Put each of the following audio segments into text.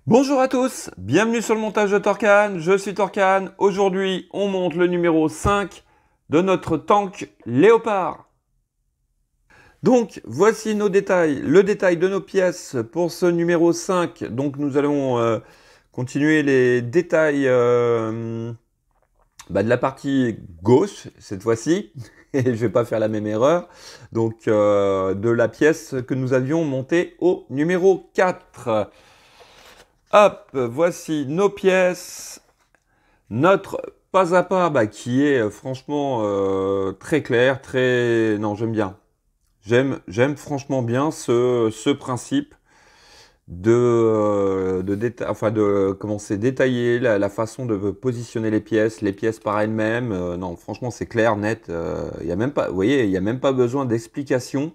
Bonjour à tous, bienvenue sur le montage de Torcan, je suis Torcan. Aujourd'hui, on monte le numéro 5 de notre tank Léopard. Donc, voici nos détails, le détail de nos pièces pour ce numéro 5. Donc, nous allons continuer les détails de la partie gauche, cette fois-ci. Et je ne vais pas faire la même erreur. Donc, de la pièce que nous avions montée au numéro 4. Hop, voici nos pièces, notre pas à pas qui est franchement très clair, très... Non, j'aime bien. J'aime franchement bien ce principe de commencer à détailler la façon de positionner les pièces par elles-mêmes. Non, franchement, c'est clair, net. Il y a même pas, vous voyez, il n'y a même pas besoin d'explication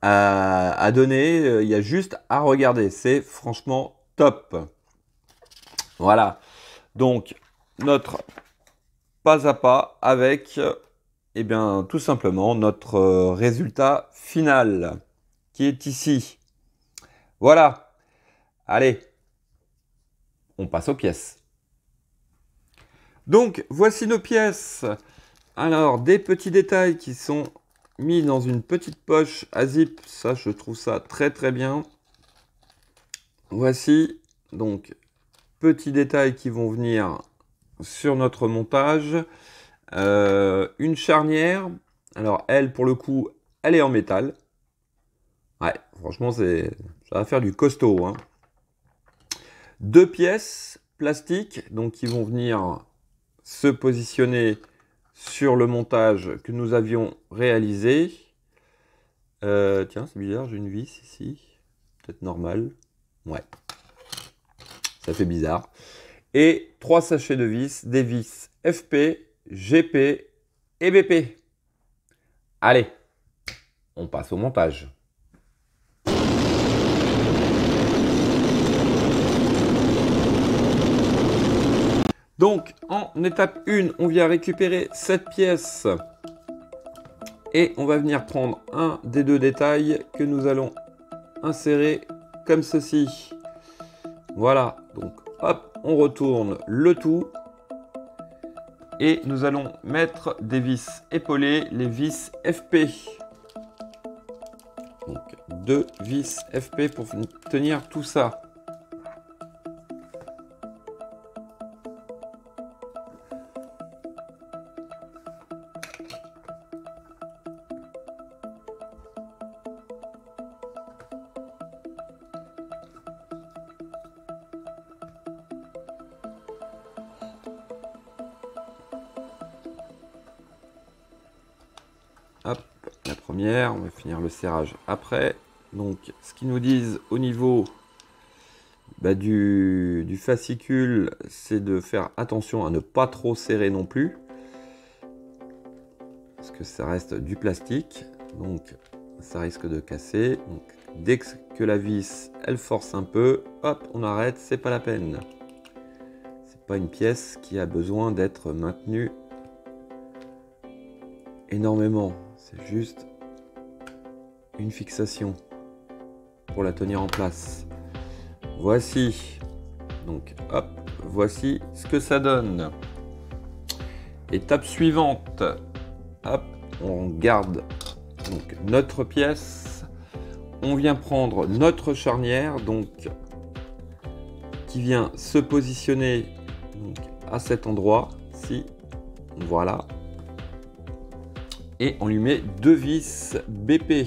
à donner, il y a juste à regarder, c'est franchement top. Voilà, donc notre pas à pas avec, eh bien, tout simplement notre résultat final qui est ici. Voilà, allez, on passe aux pièces. Donc, voici nos pièces. Alors, des petits détails qui sont mis dans une petite poche à zip, ça je trouve ça très très bien. Voici donc petits détails qui vont venir sur notre montage. Une charnière, alors elle pour le coup elle est en métal. Ouais, franchement ça va faire du costaud, hein. Deux pièces plastiques donc qui vont venir se positionner sur le montage que nous avions réalisé. Tiens, c'est bizarre, j'ai une vis ici. Peut-être normal. Ouais. Ça fait bizarre. Et 3 sachets de vis, des vis FP, GP et BP. Allez, on passe au montage. Donc, en étape 1, on vient récupérer cette pièce et on va venir prendre un des deux détails que nous allons insérer comme ceci. Voilà, donc hop, on retourne le tout et nous allons mettre des vis épaulées, les vis FP. Donc 2 vis FP pour tenir tout ça. Hop, la première, on va finir le serrage après. Donc, ce qu'ils nous disent au niveau du fascicule, c'est de faire attention à ne pas trop serrer non plus. Parce que ça reste du plastique, donc ça risque de casser. Donc, dès que la vis, elle force un peu, hop, on arrête, c'est pas la peine. C'est pas une pièce qui a besoin d'être maintenue énormément. C'est juste une fixation pour la tenir en place. Voici, donc hop, voici ce que ça donne. Étape suivante, hop, on garde donc notre pièce. On vient prendre notre charnière, donc qui vient se positionner donc, à cet endroit-ci. Voilà. Et on lui met 2 vis BP.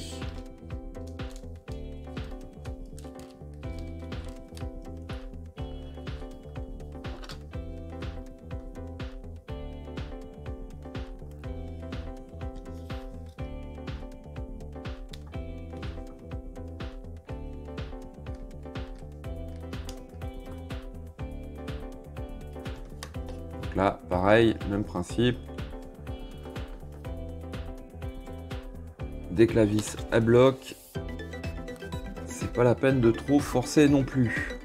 Donc là, pareil, même principe. Dès que la vis elle bloque, c'est pas la peine de trop forcer non plus.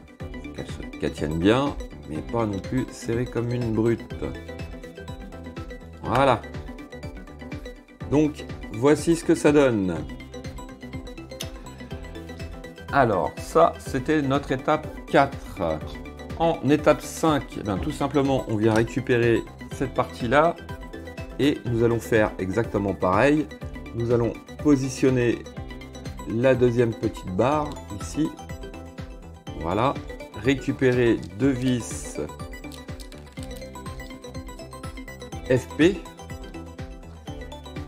Qu'elle tienne bien, mais pas non plus serrée comme une brute. Voilà. Donc, voici ce que ça donne. Alors, ça, c'était notre étape 4. En étape 5, eh bien, tout simplement, on vient récupérer cette partie-là et nous allons faire exactement pareil. Nous allons positionner la deuxième petite barre ici. Voilà. Récupérer deux vis FP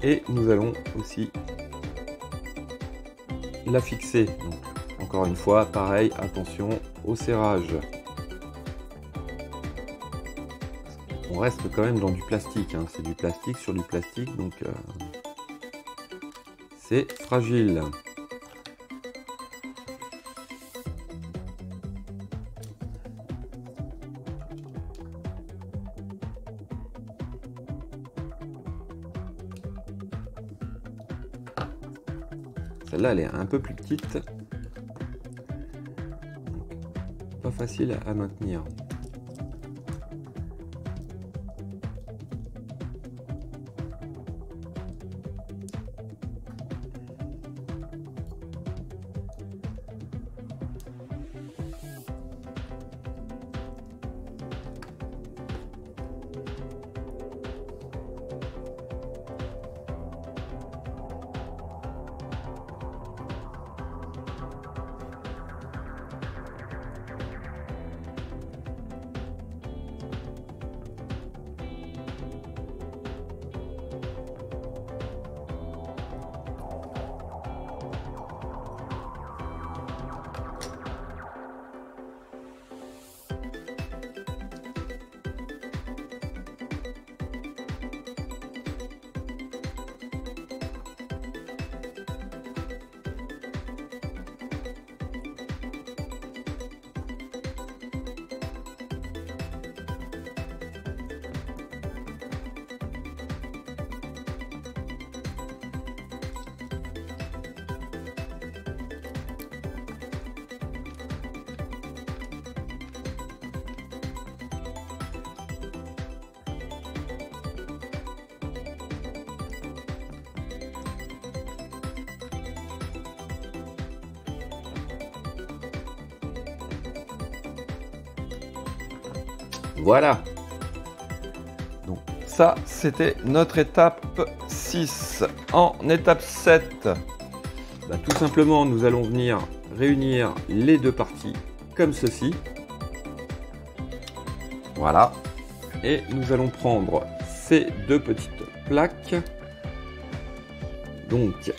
et nous allons aussi la fixer. Donc, encore une fois, pareil, attention au serrage. On reste quand même dans du plastique, hein. C'est du plastique sur du plastique, donc c'est fragile. Celle-là, elle est un peu plus petite. Pas facile à maintenir. Voilà. Donc ça, c'était notre étape 6. En étape 7, bah, tout simplement, nous allons venir réunir les deux parties comme ceci. Voilà. Et nous allons prendre ces deux petites plaques. Donc,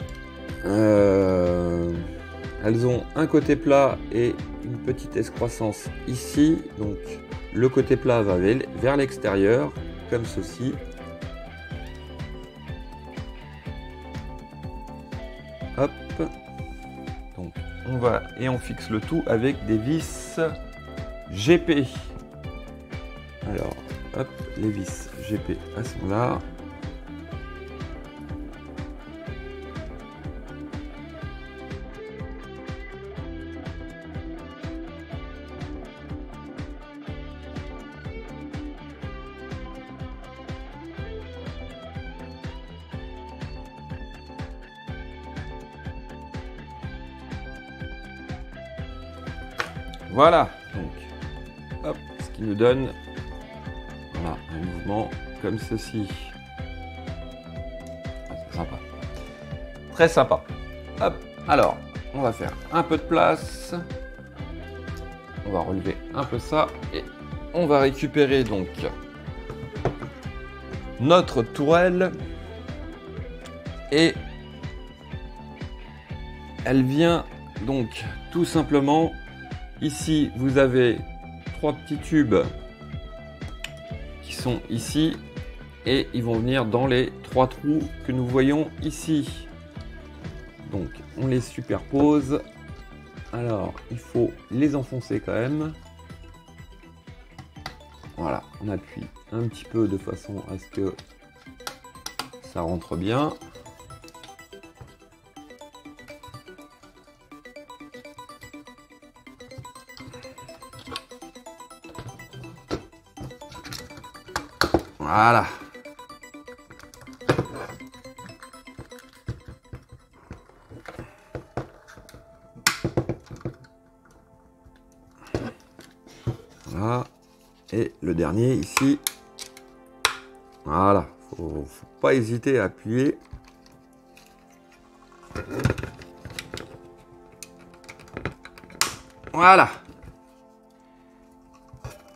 elles ont un côté plat et une petite excroissance ici. Donc, le côté plat va vers l'extérieur, comme ceci. Hop. Donc, on va et on fixe le tout avec des vis GP. Alors, hop, les vis GP, elles sont là. Voilà, donc, hop, ce qui nous donne voilà, un mouvement comme ceci. Ah, c'est sympa. Très sympa. Hop, alors, on va faire un peu de place. On va relever un peu ça et on va récupérer donc notre tourelle. Et elle vient donc tout simplement. Ici, vous avez trois petits tubes qui sont ici et ils vont venir dans les trois trous que nous voyons ici. Donc, on les superpose. Alors, il faut les enfoncer quand même. Voilà, on appuie un petit peu de façon à ce que ça rentre bien. Voilà. Et le dernier ici. Voilà, faut pas hésiter à appuyer. Voilà.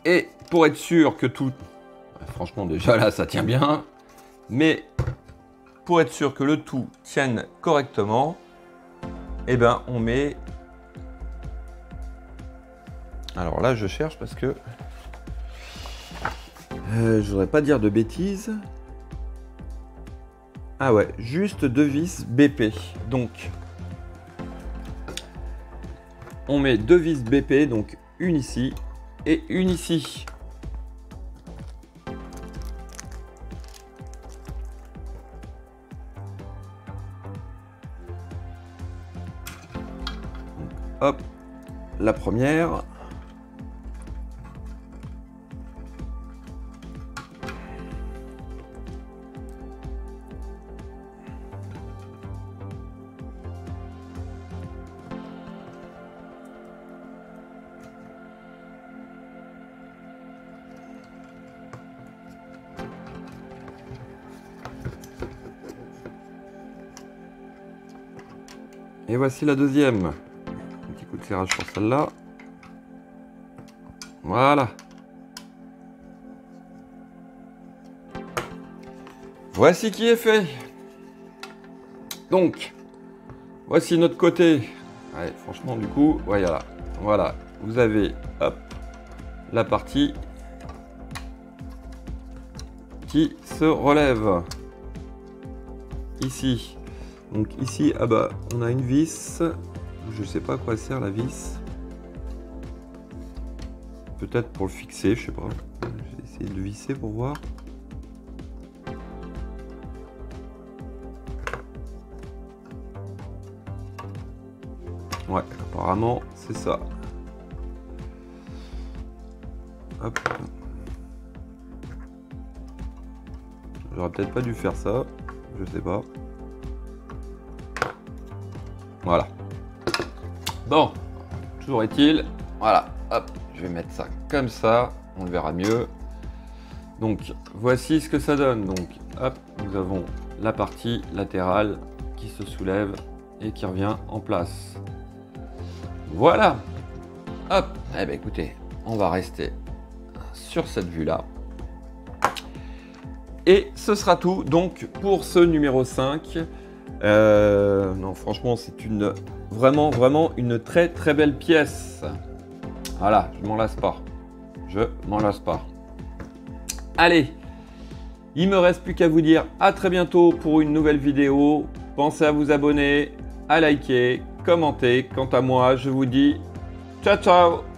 Et pour être sûr que tout... Franchement, déjà là, ça tient bien. Mais pour être sûr que le tout tienne correctement, eh ben, on met... Alors là, je cherche parce que... je voudrais pas dire de bêtises. Ah ouais, juste 2 vis BP. Donc, on met 2 vis BP, donc une ici et une ici. Hop, la première. Et voici la deuxième. Un petit coup de serrage sur celle-là. Voilà. Voici qui est fait. Donc, voici notre côté. Ouais, franchement, du coup, voilà. Voilà. Vous avez, hop, la partie qui se relève. Ici. Donc ici, ah bah, on a une vis. Je sais pas à quoi sert la vis. Peut-être pour le fixer, je sais pas. Je vais essayer de visser pour voir. Ouais, apparemment, c'est ça. Hop. J'aurais peut-être pas dû faire ça. Je sais pas. Voilà. Bon, toujours est-il, voilà, hop, je vais mettre ça comme ça, on le verra mieux. Donc, voici ce que ça donne. Donc, hop, nous avons la partie latérale qui se soulève et qui revient en place. Voilà. Hop, eh bien écoutez, on va rester sur cette vue-là. Et ce sera tout, donc, pour ce numéro 5. Non, franchement, c'est vraiment une très belle pièce. Voilà, je m'en lasse pas. Je m'en lasse pas. Allez, il me reste plus qu'à vous dire à très bientôt pour une nouvelle vidéo. Pensez à vous abonner, à liker, commenter. Quant à moi, je vous dis ciao ciao.